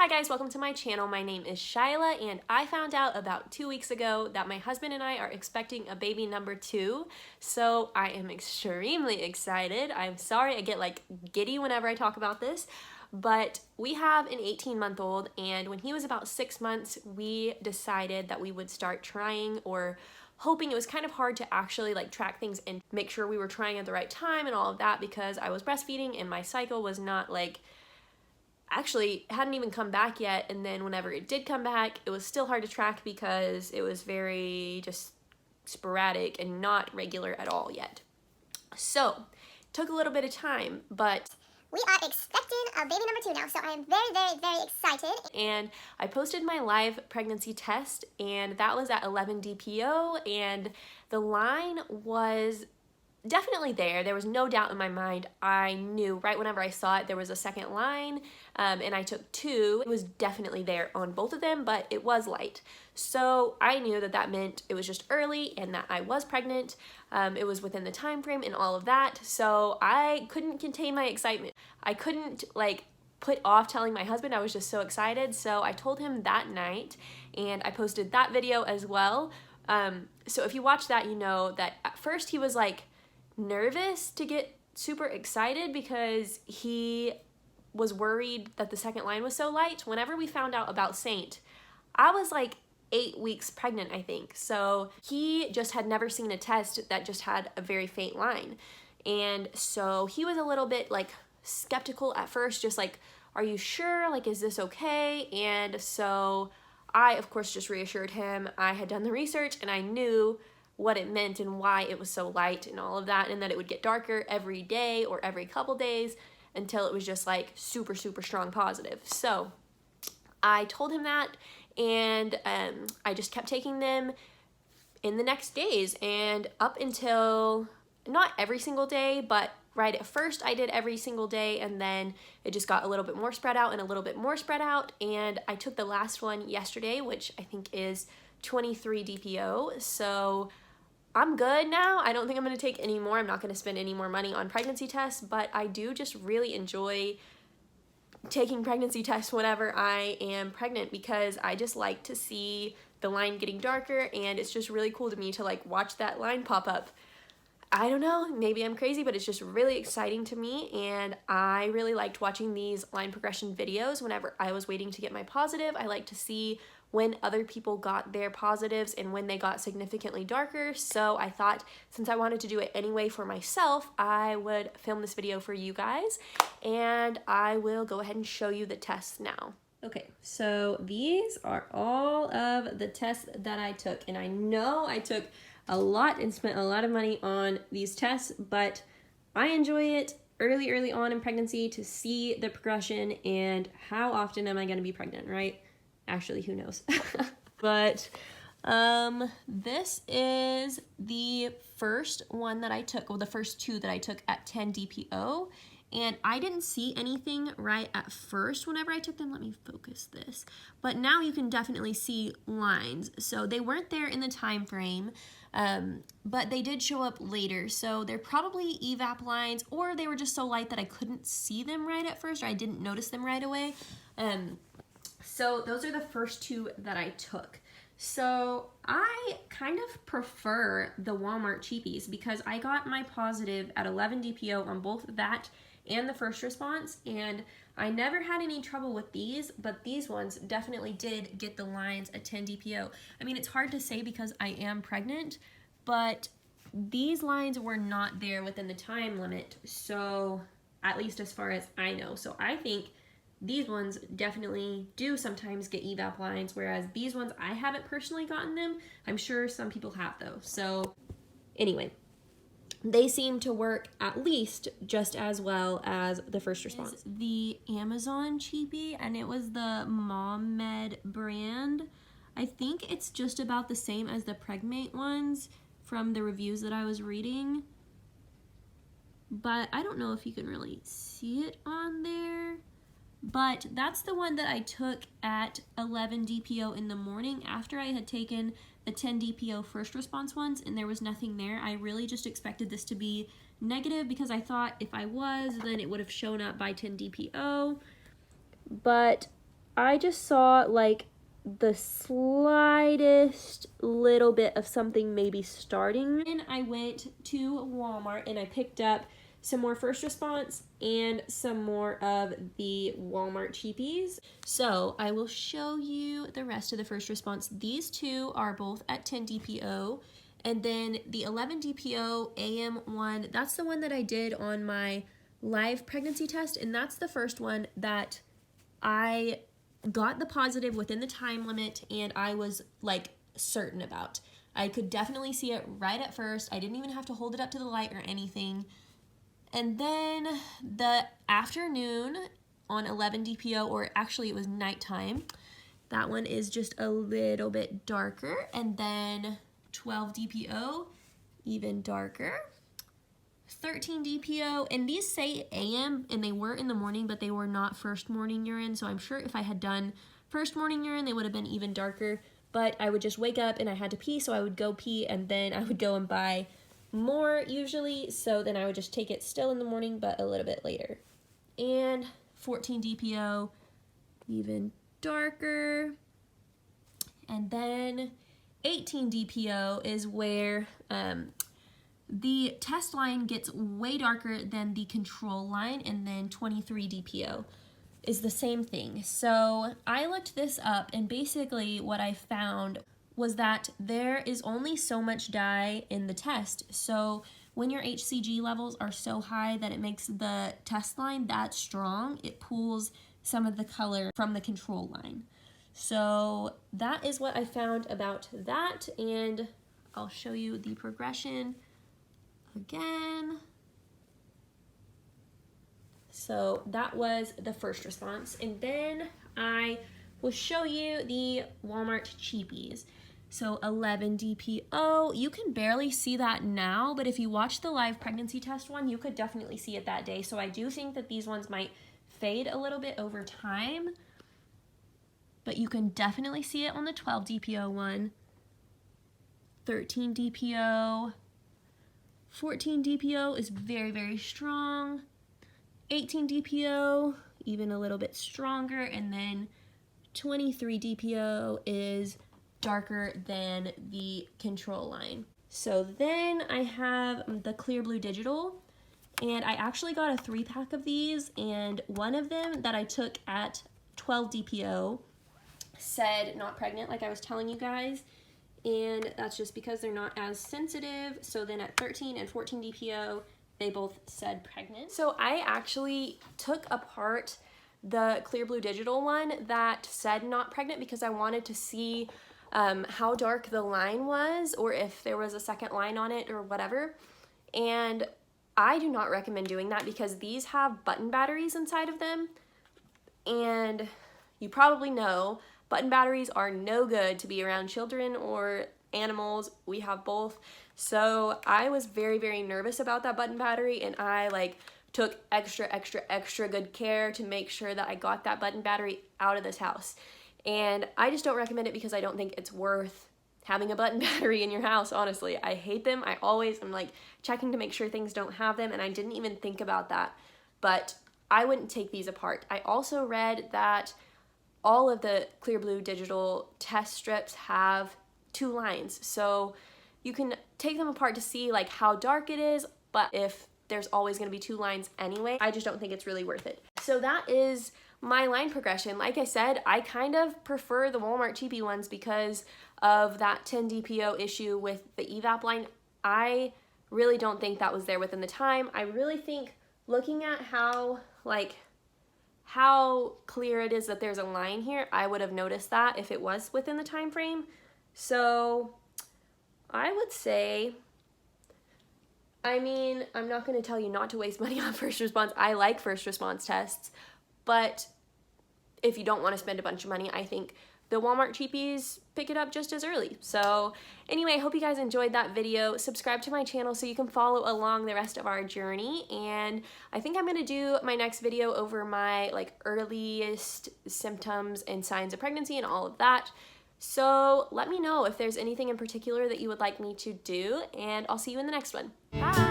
Hi guys, welcome to my channel. My name is Shyla and I found out about 2 weeks ago that my husband and I are expecting a baby number 2. So I am extremely excited. I'm sorry I get like giddy whenever I talk about this, but we have an 18-month-old and when he was about 6 months, we decided that we would start trying or hoping. It was kind of hard to actually like track things and make sure we were trying at the right time and all of that because I was breastfeeding and my cycle was not like actually hadn't even come back yet, and then whenever it did come back, it was still hard to track because it was very just sporadic and not regular at all yet. So, it took a little bit of time, but we are expecting a baby number 2 now, so I am very excited. And I posted my live pregnancy test, and that was at 11 DPO, and the line was definitely there. There was no doubt in my mind. I knew right whenever I saw it there was a second line, and I took 2. It was definitely there on both of them, but it was light. So I knew that that meant it was just early and that I was pregnant. It was within the time frame and all of that. So I couldn't contain my excitement. I couldn't like put off telling my husband. I was just so excited. So I told him that night, and I posted that video as well. So if you watch that, you know that at first he was like nervous to get super excited because he was worried that the second line was so light. Whenever we found out about Saint, I was like 8 weeks pregnant, I think. So he just had never seen a test that just had a very faint line. And so he was a little bit like skeptical at first, just like, are you sure? Like, is this okay? And so I, of course, just reassured him. I had done the research and I knew what it meant and why it was so light and all of that, and that it would get darker every day or every couple days until it was just like super strong positive. So I told him that, and I just kept taking them in the next days, and up until not every single day, but right at first I did every single day, and then it just got a little bit more spread out and a little bit more spread out, and I took the last one yesterday, which I think is 23 DPO. So I'm good now. I don't think I'm going to take any more. I'm not going to spend any more money on pregnancy tests, but I do just really enjoy taking pregnancy tests whenever I am pregnant because I just like to see the line getting darker, and it's just really cool to me to like watch that line pop up. I don't know, maybe I'm crazy, but it's just really exciting to me, and I really liked watching these line progression videos whenever I was waiting to get my positive. I like to see when other people got their positives and when they got significantly darker, so I thought since I wanted to do it anyway for myself, I would film this video for you guys, and I will go ahead and show you the tests now. Okay, so these are all of the tests that I took, and I know I took a lot and spent a lot of money on these tests, but I enjoy it early on in pregnancy to see the progression and how often am I going to be pregnant, right? Actually, who knows? But this is the first one that I took, well, the first 2 that I took at 10 DPO, and I didn't see anything right at first whenever I took them. Let me focus this. But now you can definitely see lines. So they weren't there in the time frame, but they did show up later. So they're probably evap lines, or they were just so light that I couldn't see them right at first, or I didn't notice them right away. So those are the first 2 that I took. So I kind of prefer the Walmart cheapies because I got my positive at 11 DPO on both that and the first response, and I never had any trouble with these, but these ones definitely did get the lines at 10 DPO. I mean, it's hard to say because I am pregnant, but these lines were not there within the time limit, so at least as far as I know. So I think these ones definitely do sometimes get evap lines, whereas these ones, I haven't personally gotten them. I'm sure some people have though. So anyway, they seem to work at least just as well as the first response. The Amazon cheapie, and it was the Mom Med brand. I think it's just about the same as the Pregmate ones from the reviews that I was reading, but I don't know if you can really see it on there. But that's the one that I took at 11 DPO in the morning after I had taken the 10 DPO first response ones, and there was nothing there. I really just expected this to be negative because I thought if I was, then it would have shown up by 10 DPO. But I just saw like the slightest little bit of something maybe starting. And I went to Walmart and I picked up some more first response and some more of the Walmart cheapies. So I will show you the rest of the first response. These two are both at 10 DPO. And then the 11 DPO AM one, that's the one that I did on my live pregnancy test. And that's the first one that I got the positive within the time limit and I was like certain about. I could definitely see it right at first. I didn't even have to hold it up to the light or anything. And then the afternoon on 11 DPO, or actually it was nighttime, that one is just a little bit darker. And then 12 DPO, even darker. 13 DPO, and these say AM, and they were in the morning, but they were not first morning urine, so I'm sure if I had done first morning urine, they would have been even darker, but I would just wake up and I had to pee, so I would go pee, and then I would go and buy more usually, so then I would just take it still in the morning, but a little bit later. And 14 DPO, even darker. And then 18 DPO is where the test line gets way darker than the control line, and then 23 DPO is the same thing. So I looked this up, and basically what I found was that there is only so much dye in the test. So when your HCG levels are so high that it makes the test line that strong, it pulls some of the color from the control line. So that is what I found about that, and I'll show you the progression again. So that was the first response, and then I will show you the Walmart cheapies. So 11 DPO, you can barely see that now, but if you watch the live pregnancy test one, you could definitely see it that day. So I do think that these ones might fade a little bit over time, but you can definitely see it on the 12 DPO one. 13 DPO, 14 DPO is very, very strong. 18 DPO, even a little bit stronger. And then 23 DPO is darker than the control line. So then I have the Clear Blue Digital, and I actually got a 3-pack of these, and one of them that I took at 12 DPO said not pregnant, like I was telling you guys, and that's just because they're not as sensitive. So then at 13 and 14 DPO, they both said pregnant. So I actually took apart the Clear Blue Digital one that said not pregnant because I wanted to see how dark the line was, or if there was a second line on it or whatever. And I do not recommend doing that because these have button batteries inside of them, and you probably know button batteries are no good to be around children or animals. We have both. So I was very, very nervous about that button battery, and I took extra good care to make sure that I got that button battery out of this house. And I just don't recommend it because I don't think it's worth having a button battery in your house, honestly. I hate them. I always am checking to make sure things don't have them, and I didn't even think about that. But I wouldn't take these apart. I also read that all of the Clear Blue Digital test strips have 2 lines. So you can take them apart to see how dark it is, but if there's always going to be 2 lines anyway, I just don't think it's really worth it. So that is my line progression. Like I said, I kind of prefer the Walmart cheapie ones because of that 10 DPO issue with the evap line. I really don't think that was there within the time. I really think looking at how clear it is that there's a line here, I would have noticed that if it was within the time frame. So I would say, I'm not going to tell you not to waste money on first response. I like first response tests, but if you don't want to spend a bunch of money, I think the Walmart cheapies pick it up just as early. So anyway, I hope you guys enjoyed that video. Subscribe to my channel so you can follow along the rest of our journey. And I think I'm going to do my next video over my earliest symptoms and signs of pregnancy and all of that. So let me know if there's anything in particular that you would like me to do, and I'll see you in the next one. Bye!